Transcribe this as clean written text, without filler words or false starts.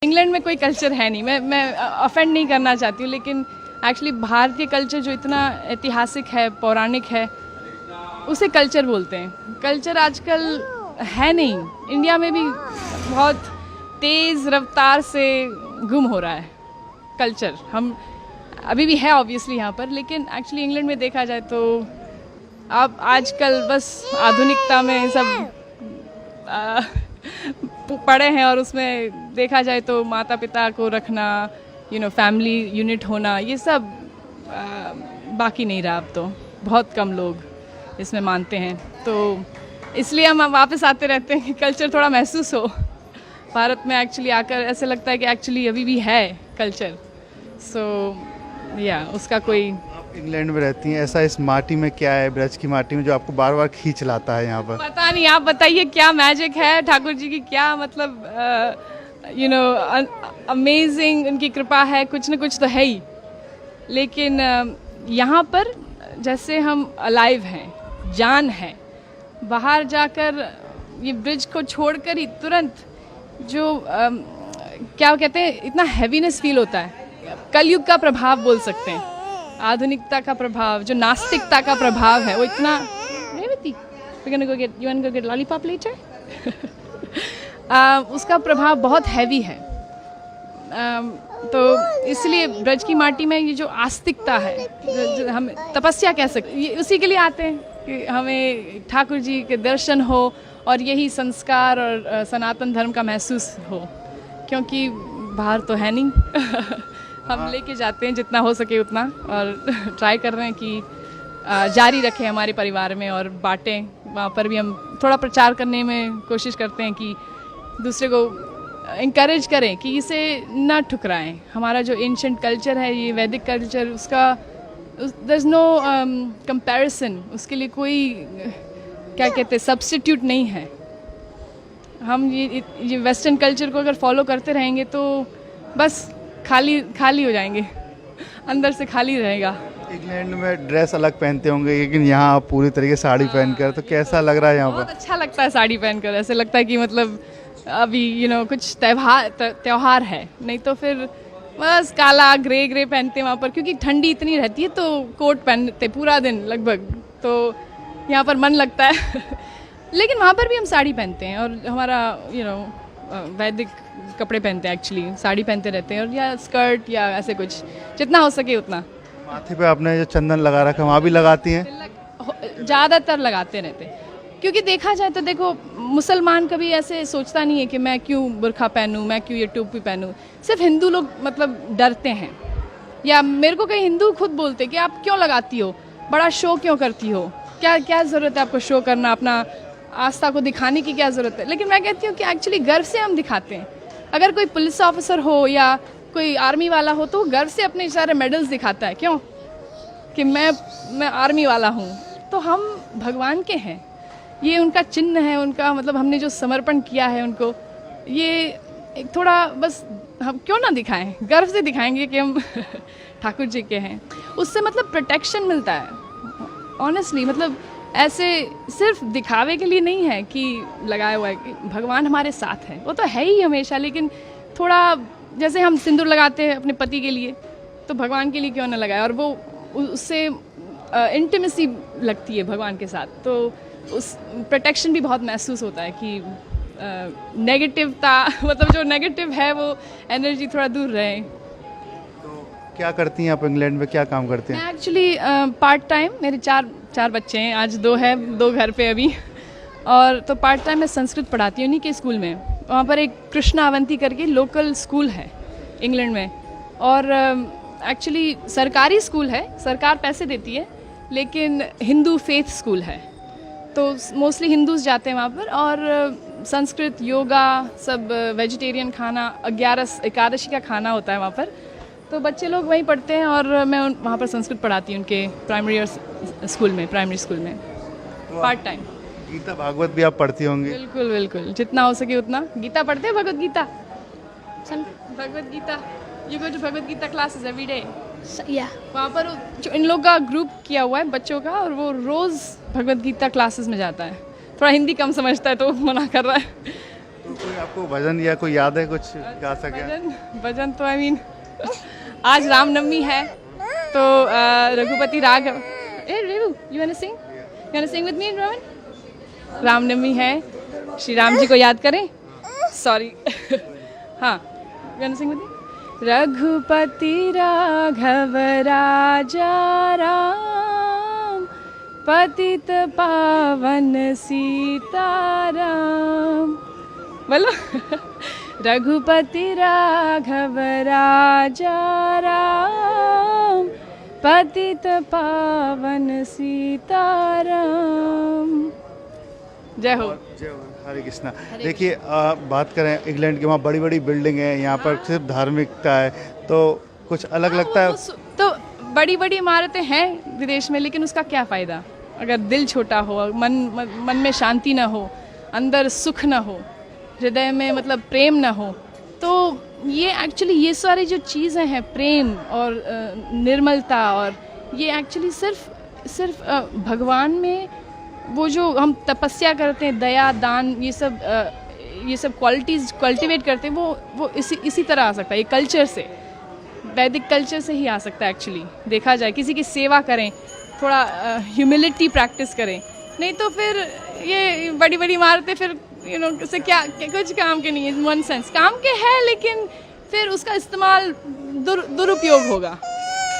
England में कोई culture है नहीं, मैं ऑफेंड नहीं करना चाहती हूँ, लेकिन एक्चुअली भारतीय कल्चर जो इतना ऐतिहासिक है, पौराणिक है, उसे कल्चर बोलते हैं। कल्चर आजकल है नहीं, इंडिया में भी बहुत तेज़ रफ्तार से गुम हो रहा है कल्चर। हम अभी भी है ऑब्वियसली यहाँ पर, लेकिन एक्चुअली इंग्लैंड में देखा जाए तो आप आजकल बस आधुनिकता में सब पड़े हैं, और उसमें देखा जाए तो माता पिता को रखना, फैमिली यूनिट होना, ये सब बाकी नहीं रहा। अब तो बहुत कम लोग इसमें मानते हैं, तो इसलिए हम वापस आते रहते हैं कि कल्चर थोड़ा महसूस हो भारत में। एक्चुअली आकर ऐसे लगता है कि एक्चुअली अभी भी है कल्चर। उसका कोई। आप इंग्लैंड में रहती हैं, ऐसा इस माटी में क्या है, ब्रज की माटी में, जो आपको बार बार खींच लाता है यहाँ पर? पता नहीं, आप बताइए क्या मैजिक है ठाकुर जी की, क्या मतलब अमेजिंग उनकी कृपा है, कुछ न कुछ तो है ही। लेकिन यहाँ पर जैसे हम अलाइव हैं, जान है, बाहर जाकर ये ब्रिज को छोड़कर ही तुरंत जो क्या कहते हैं, इतना हैवीनेस फील होता है। कलयुग का प्रभाव बोल सकते हैं, आधुनिकता का प्रभाव, जो नास्तिकता का प्रभाव है, वो इतना। लॉलीपॉप लेटर उसका प्रभाव बहुत हैवी है। तो इसलिए ब्रज की माटी में ये जो आस्तिकता है, जो हम तपस्या कह सकते हैं, ये उसी के लिए आते हैं कि हमें ठाकुर जी के दर्शन हो और यही संस्कार और सनातन धर्म का महसूस हो, क्योंकि बाहर तो है नहीं। हम लेके जाते हैं जितना हो सके उतना, और ट्राई कर रहे हैं कि जारी रखें हमारे परिवार में और बांटें। वहाँ पर भी हम थोड़ा प्रचार करने में कोशिश करते हैं कि दूसरे को इंकरेज करें कि इसे ना ठुकराएं। हमारा जो एंशिएंट कल्चर है, ये वैदिक कल्चर, उसका देयर इज़ नो कंपैरिजन, उसके लिए कोई क्या कहते हैं सब्स्टिट्यूट नहीं है। हम ये वेस्टर्न कल्चर को अगर फॉलो करते रहेंगे तो बस खाली हो जाएंगे, अंदर से खाली रहेगा। इंग्लैंड में ड्रेस अलग पहनते होंगे, लेकिन यहाँ आप पूरी तरीके साड़ी पहनकर, तो कैसा लग रहा है यहाँ पर? बहुत अच्छा लगता है साड़ी पहनकर, ऐसे लगता है कि मतलब अभी कुछ त्योहार है, नहीं तो फिर बस काला ग्रे पहनते हैं वहाँ पर, क्योंकि ठंडी इतनी रहती है तो कोट पहनते पूरा दिन लगभग, तो यहाँ पर मन लगता है। लेकिन वहाँ पर भी हम साड़ी पहनते हैं, और हमारा वैदिक कपड़े पहनते हैं, एक्चुअली साड़ी पहनते रहते हैं, और या स्कर्ट या ऐसे कुछ, जितना हो सके उतना। माथे पे आपने जो चंदन लगा रखा है, वहाँ भी लगाती हैं? ज़्यादातर लगाते रहते हैं, क्योंकि देखा जाए तो देखो, मुसलमान कभी ऐसे सोचता नहीं है कि मैं क्यों बुर्खा पहनूं, मैं क्यों ये टोपी पहनूं। सिर्फ हिंदू लोग मतलब डरते हैं, या मेरे को कई हिंदू खुद बोलते हैं कि आप क्यों लगाती हो, बड़ा शो क्यों करती हो, क्या ज़रूरत है आपको शो करना, अपना आस्था को दिखाने की क्या ज़रूरत है। लेकिन मैं कहती हूँ कि एक्चुअली गर्व से हम दिखाते हैं। अगर कोई पुलिस ऑफिसर हो या कोई आर्मी वाला हो तो गर्व से अपने सारे मेडल्स दिखाता है, क्यों, कि मैं आर्मी वाला हूँ। तो हम भगवान के हैं, ये उनका चिन्ह है, उनका मतलब हमने जो समर्पण किया है उनको, ये एक थोड़ा बस हम क्यों ना दिखाएं, गर्व से दिखाएंगे कि हम ठाकुर जी के हैं। उससे मतलब प्रोटेक्शन मिलता है ऑनेस्टली, मतलब ऐसे सिर्फ दिखावे के लिए नहीं है कि लगाया हुआ है, कि भगवान हमारे साथ है, वो तो है ही हमेशा। लेकिन थोड़ा जैसे हम सिंदूर लगाते हैं अपने पति के लिए, तो भगवान के लिए क्यों ना लगाए, और वो उससे इंटीमेसी लगती है भगवान के साथ, तो उस प्रोटेक्शन भी बहुत महसूस होता है कि नेगेटिवता मतलब जो नेगेटिव है वो एनर्जी थोड़ा दूर रहे। तो क्या करती हैं आप इंग्लैंड में, क्या काम करते हैं? मैं एक्चुअली पार्ट टाइम, मेरे चार बच्चे हैं, आज 2 है, 2 घर पे अभी, और तो पार्ट टाइम मैं संस्कृत पढ़ाती हूँ उन्हीं के स्कूल में। वहाँ पर एक कृष्णा अवंती करके लोकल स्कूल है इंग्लैंड में, और एक्चुअली सरकारी स्कूल है, सरकार पैसे देती है, लेकिन हिंदू फेथ स्कूल है, तो मोस्टली हिंदूज जाते हैं वहाँ पर। और संस्कृत, योगा, सब वेजिटेरियन खाना, 11 एकादशी का खाना होता है वहाँ पर, तो बच्चे लोग वहीं पढ़ते हैं, और मैं वहाँ पर संस्कृत पढ़ाती हूँ उनके प्राइमरी स्कूल में पार्ट टाइम। गीता भागवत भी आप पढ़ती होंगी? बिल्कुल बिल्कुल, जितना हो सके उतना। गीता पढ़ते हैं, Bhagavad Gita, Bhagavad Gita, you go to Bhagavad Gita classes every day? या वहाँ पर जो इन लोग का ग्रुप किया हुआ है बच्चों का, और वो रोज़ भगवत गीता क्लासेस में जाता है। थोड़ा हिंदी कम समझता है तो मना कर रहा है। तो कोई आपको भजन या कोई याद है कुछ गा सके? भजन भजन तो आई मीन आज रामनवमी है तो रघुपति राघव ए रेवू you want to sing with me Rohan? Ram Navami है, श्री राम जी को याद करें। सॉरी हाँ you want to sing with me? Raghupati Raghav Raja Ram पतित पावन सीताराम। बोलो रघुपति राघव राजा राम पतित पावन सीताराम। जय हो। जय हो, हरे कृष्णा। देखिए बात करें इंग्लैंड की, वहाँ बड़ी बड़ी बिल्डिंग है, यहाँ पर सिर्फ धार्मिकता है, तो कुछ अलग लगता है? तो बड़ी बड़ी इमारतें हैं विदेश में, लेकिन उसका क्या फ़ायदा अगर दिल छोटा हो, मन में शांति ना हो, अंदर सुख ना हो, हृदय में मतलब प्रेम ना हो। तो ये एक्चुअली ये सारी जो चीज़ें हैं, प्रेम और निर्मलता, और ये एक्चुअली सिर्फ भगवान में वो जो हम तपस्या करते हैं, दया दान, ये सब क्वालिटीज़ कल्टिवेट करते हैं, वो इसी तरह आ सकता है। ये कल्चर से, वैदिक कल्चर से ही आ सकता है एक्चुअली। देखा जाए किसी की सेवा करें, थोड़ा ह्यूमिलिटी प्रैक्टिस करें, नहीं तो फिर ये बड़ी बड़ी इमारतें फिर उससे क्या कुछ काम के नहीं है। वन सेंस काम के है, लेकिन फिर उसका इस्तेमाल दुरुपयोग होगा।